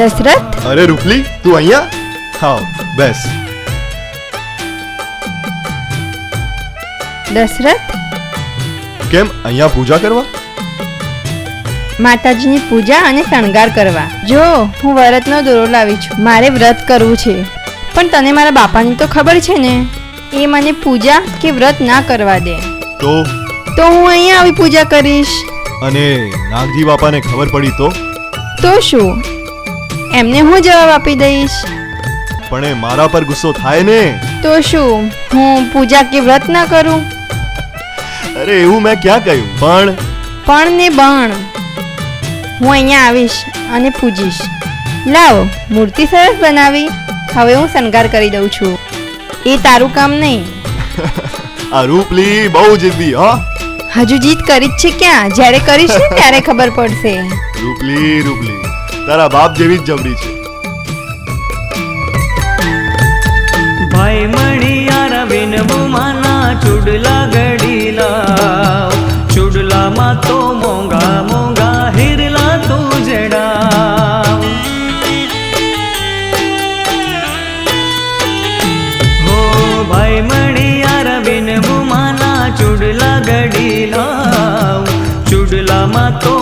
દશરથ, અરે રૂપલી, તું અહીંયા? હા, બેસ. દશરથ, કેમ અહીંયા પૂજા કરવા? માતાજીની પૂજા અને શણગાર કરવા. જો હું વ્રતનો દોરો લાવી છું, મારે વ્રત કરવું છે. પણ તને મારા બાપાની તો ખબર છે ને, એ મને પૂજા કે વ્રત ના કરવા દે. તો હું અહીંયા આવી પૂજા કરીશ. અને નાગજી બાપાને ખબર પડી તો? તો શું, એમને હું જવાબ આપી દઈશ. પણ એ મારા પર ગુસ્સો થાય ને. તો શું, હું પૂજા કે વ્રત ના કરું? અરે એવું મેં ક્યાં કહ્યું? પણ ને બણ હું અહીંયા આવીશ અને પૂજીશ. લાવ, મૂર્તિ સરસ બનાવી. હવે હું શણગાર કરી દઉં છું. એ તારું કામ નહીં. આ રૂપલી બહુ જિદ્દી. હા, હજુ જીત કરી જ છે ક્યાં? જ્યારે કરીશ ને ત્યારે ખબર પડશે. રૂપલી, તારા બાપ જેવી જ જબરી છે. ભાઈ મણિયારા વિનવું માના ચૂડલા ઘડી લાવ. ચૂડલામાં તો મોંઘા મોંઘા હિરલા તું જડાવ. હો ભાઈ મણિયારા વિનવું માના ચૂડલા ઘડી લાવ. ચૂડલામાં તો